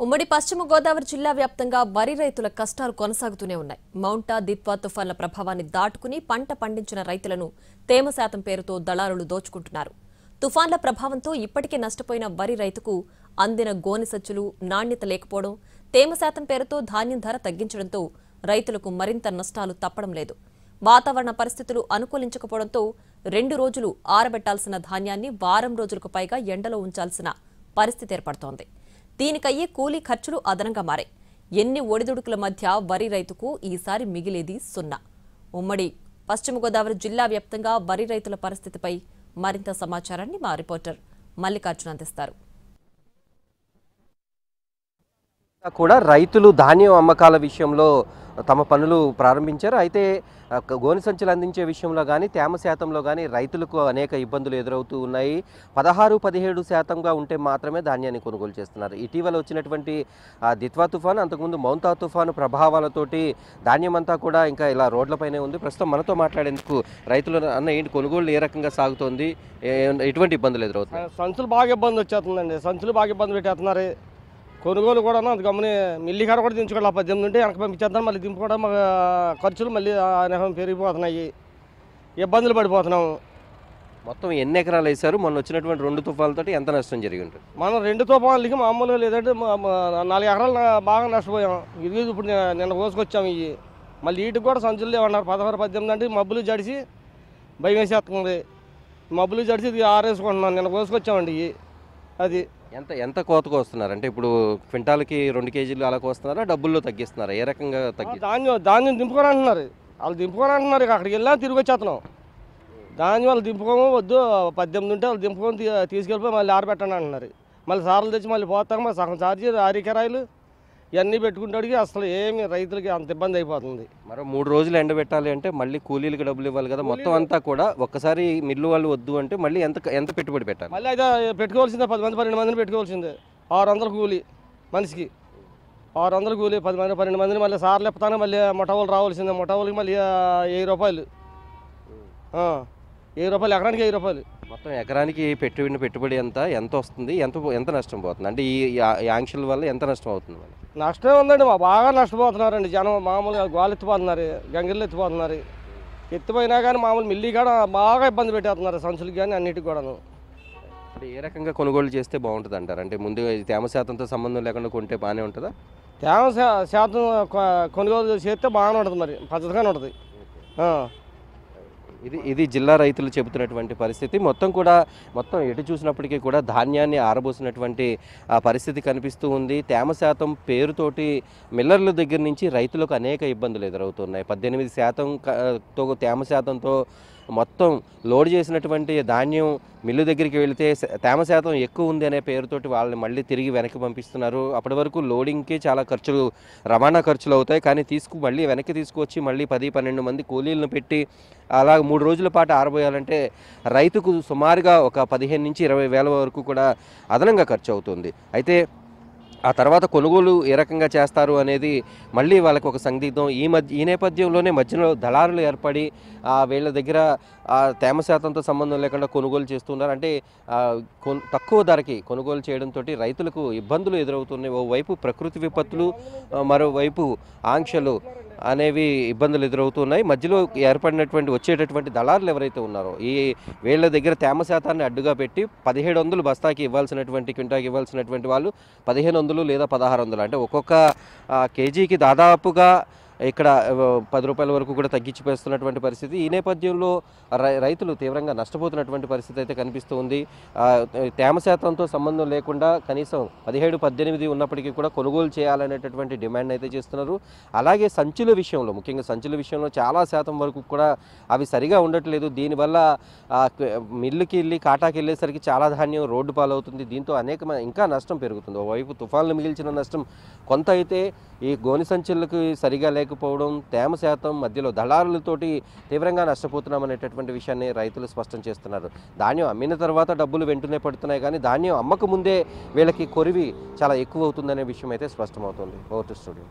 ఉమ్మడి పశ్చిమ గోదావరి జిల్లా వ్యాప్తంగా వరి రైతుల కష్టాలు కొనసాగుతూనే ఉన్నాయి. మౌంటా, దిత్వా తుఫాన్ల ప్రభావాన్ని దాటుకుని పంట పండించిన రైతులను తేమ శాతం పేరుతో దళారులు దోచుకుంటున్నారు. తుఫాన్ల ప్రభావంతో ఇప్పటికే నష్టపోయిన వరి రైతుకు అందిన గోనె సచ్చులు నాణ్యత లేకపోవడం, తేమ శాతం పేరుతో ధాన్యం ధర తగ్గించడంతో రైతులకు మరింత నష్టాలు తప్పడం లేదు. వాతావరణ పరిస్థితులు అనుకూలించకపోవడంతో 2 రోజులు ఆరబెట్టాల్సిన ధాన్యాన్ని వారం రోజులకు పైగా ఎండలో ఉంచాల్సిన పరిస్థితి ఏర్పడుతోంది. దీనికయ్యే కూలీ ఖర్చులు అదనంగా మారాయి. ఎన్ని ఒడిదుడుకుల మధ్య వరి రైతుకు ఈసారి మిగిలేది సున్నా. ఉమ్మడి పశ్చిమ గోదావరి జిల్లా వ్యాప్తంగా వరి రైతుల పరిస్థితిపై మరింత సమాచారాన్ని మా రిపోర్టర్ మల్లికార్జున అందిస్తారు. కూడా రైతులు ధాన్యం అమ్మకాల విషయంలో తమ పనులు ప్రారంభించారు. అయితే గోనె సంచులు అందించే విషయంలో కానీ తేమ శాతంలో కానీ రైతులకు అనేక ఇబ్బందులు ఎదురవుతూ ఉన్నాయి. 16-17% ఉంటే మాత్రమే ధాన్యాన్ని కొనుగోలు చేస్తున్నారు. ఇటీవల వచ్చినటువంటి దిత్వా తుఫాను, అంతకుముందు మౌంటా తుఫాను ప్రభావాలతోటి ధాన్యం అంతా కూడా ఇంకా ఇలా రోడ్లపైనే ఉంది. ప్రస్తుతం మనతో మాట్లాడేందుకు రైతులు అన్న ఏంటి కొనుగోలు ఏ రకంగా సాగుతోంది, ఎటువంటి ఇబ్బందులు ఎదురవుతున్నాయి? సంచులు బాగా ఇబ్బంది వచ్చేస్తుందండి. సంచులు బాగా ఇబ్బంది పెట్టేస్తున్నారు. కొనుగోలు కూడా అంత గమని మిల్లి కాడ కూడా దించుకోవాలి. 18 ఉంటే వెనక పంపించేద్దాం, మళ్ళీ దింపుకోవడం ఖర్చులు మళ్ళీ పెరిగిపోతున్నాయి. ఇబ్బందులు పడిపోతున్నాము. మొత్తం ఎన్ని ఎకరాలు వేశారు? మొన్న వచ్చినటువంటి 2 తుఫాన్లతోటి ఎంత నష్టం జరిగి ఉంటుంది? మనం 2 తుఫాన్లకి మామూలుగా లేదంటే 4 ఎకరాలు బాగా నష్టపోయాం. ఇది ఇప్పుడు నిన్న కోసుకొచ్చాము. ఇవి మళ్ళీ వీటికి కూడా సంచులు లేవన్నారు. 16-18 అంటే మబ్బులు జడిసి భయం వేసేస్తుంది. మబ్బులు జడిసి ఇది ఆరేసుకుంటున్నాం. నిన్న కోసుకొచ్చామండి. ఇవి అది ఎంత కోతకు వస్తున్నారు? అంటే ఇప్పుడు క్వింటాల్కి 2 కేజీలు అలా కోస్తున్నారా, డబ్బుల్లో తగ్గిస్తున్నారా? ఏ రకంగా ధాన్యం దింపుకోనంటున్నారు. వాళ్ళు దింపుకోనంటున్నారు. అక్కడికి వెళ్ళా తిరిగి వచ్చేస్తున్నాం. ధాన్యం వాళ్ళు దింపుకోమో వద్దు, 18 ఉంటే వాళ్ళు దింపుకొని తీసుకెళ్ళిపోయి మళ్ళీ ఆరబెట్టండి అంటున్నారు. మళ్ళీ సార్లు తెచ్చి మళ్ళీ పోతాం. మరి సగం ఛార్జీ ఆరికెరాయిలు ఇవన్నీ పెట్టుకుంటాడికి అసలు ఏమి రైతులకి అంత ఇబ్బంది అయిపోతుంది. మరో 3 రోజులు ఎండబెట్టాలి అంటే మళ్ళీ కూలీలకు డబ్బులు ఇవ్వాలి కదా. మొత్తం అంతా కూడా ఒక్కసారి మిల్లు వాళ్ళు వద్దు అంటే మళ్ళీ ఎంత పెట్టుబడి పెట్టాలి? మళ్ళీ అయితే పెట్టుకోవాల్సిందే. 10 మంది 12 మందిని పెట్టుకోవాల్సిందే. 600 కూలీ మనిషికి. 600 కూలీ, 10 మంది 12 మందిని మళ్ళీ సార్లు ఎప్పుతానే మళ్ళీ మొట్టవాళ్ళు రావాల్సిందే. మొట్టవాళ్ళకి మళ్ళీ 1000 రూపాయలు. 1000 రూపాయలు ఎకరానికి 1000 రూపాయలు. మొత్తం ఎకరానికి పెట్టుబడి ఎంత వస్తుంది, ఎంత నష్టం పోతుంది? అంటే ఈ ఆంక్షల వల్ల ఎంత నష్టం అవుతుంది? నష్టం ఉందండి. బాగా నష్టపోతున్నారండి జనం. మామూలుగా గోలు ఎత్తిపోతున్నారు, గంగిళ్ళు ఎత్తిపోతున్నారు. ఎత్తిపోయినా కానీ మామూలు మిల్లి కూడా బాగా ఇబ్బంది పెట్టేస్తున్నారు. సంచులకి కానీ అన్నిటికి కూడాను. అంటే ఏ రకంగా కొనుగోలు చేస్తే బాగుంటుంది అంటారు? అంటే ముందు తేమ శాతంతో సంబంధం లేకుండా కొంటే బాగానే ఉంటుందా? తేమ శాతం కొనుగోలు చేస్తే బాగానే ఉంటుంది. మరి పద్ధతిగానే ఉంటుంది. ఇది జిల్లా రైతులు చెబుతున్నటువంటి పరిస్థితి. మొత్తం ఎటు చూసినప్పటికీ కూడా ధాన్యాన్ని ఆరబోసినటువంటి పరిస్థితి కనిపిస్తూ ఉంది. తేమ శాతం పేరుతోటి మిల్లర్ల దగ్గర నుంచి రైతులకు అనేక ఇబ్బందులు ఎదురవుతున్నాయి. 18% తేమ శాతంతో మొత్తం లోడ్ చేసినటువంటి ధాన్యం మిల్లు దగ్గరికి వెళితే తేమ శాతం ఎక్కువ ఉంది అనే పేరుతోటి వాళ్ళని మళ్ళీ తిరిగి వెనక్కి పంపిస్తున్నారు. అప్పటి వరకు లోడింగ్కి చాలా రవాణా ఖర్చులు అవుతాయి. కానీ మళ్ళీ వెనక్కి తీసుకువచ్చి మళ్ళీ 10-12 మంది కూలీలను పెట్టి అలా 3 రోజుల పాటు ఆరబోయాలంటే రైతుకు సుమారుగా ఒక 15,000-20,000 వేల వరకు కూడా అదనంగా ఖర్చు అవుతుంది. అయితే ఆ తర్వాత కొనుగోలు ఏ రకంగా చేస్తారు అనేది మళ్ళీ వాళ్ళకి ఒక సందిగ్ధం. ఈ నేపథ్యంలోనే మధ్యలో దళారులు ఏర్పడి వీళ్ళ దగ్గర తేమ శాతంతో సంబంధం లేకుండా కొనుగోలు చేస్తున్నారు. అంటే తక్కువ ధరకి కొనుగోలు చేయడంతో రైతులకు ఇబ్బందులు ఎదురవుతున్నాయి. ఓవైపు ప్రకృతి విపత్తులు, మరోవైపు ఆంక్షలు అనేవి ఇబ్బందులు ఎదురవుతున్నాయి. మధ్యలో వచ్చేటటువంటి దళారులు ఎవరైతే ఉన్నారో వీళ్ళ దగ్గర తేమ శాతాన్ని అడ్డుగా పెట్టి 1700 బస్తాకి క్వింటాకి ఇవ్వాల్సినటువంటి వాళ్ళు 1500 లేదా 1600, అంటే ఒక్కొక్క కేజీకి దాదాపుగా ఇక్కడ 10 రూపాయల వరకు కూడా తగ్గించిపోతున్నటువంటి పరిస్థితి. ఈ నేపథ్యంలో రైతులు తీవ్రంగా నష్టపోతున్నటువంటి పరిస్థితి అయితే కనిపిస్తూ ఉంది. తేమ శాతంతో సంబంధం లేకుండా కనీసం 17-18 ఉన్నప్పటికీ కూడా కొనుగోలు చేయాలనేటటువంటి డిమాండ్ అయితే చేస్తున్నారు. అలాగే ముఖ్యంగా సంచుల విషయంలో చాలా శాతం వరకు కూడా అవి సరిగా ఉండట్లేదు. దీనివల్ల మిల్లుకి కాటాకి వెళ్ళేసరికి చాలా ధాన్యం రోడ్డు పాలవుతుంది. దీంతో ఇంకా నష్టం పెరుగుతుంది. ఓవైపు తుఫాన్లు మిగిల్చిన నష్టం కొంత అయితే, ఈ గోనె సంచులకు సరిగా లేకపోవడం, తేమ శాతం మధ్యలో దళారులతోటి తీవ్రంగా నష్టపోతున్నామనేటటువంటి విషయాన్ని రైతులు స్పష్టం చేస్తున్నారు. ధాన్యం అమ్మిన తర్వాత డబ్బులు వెంటనే పడుతున్నాయి, కానీ ధాన్యం అమ్మక ముందే వీళ్ళకి కొరివి చాలా ఎక్కువ అవుతుందనే విషయం అయితే స్పష్టమవుతుంది. Over to studio.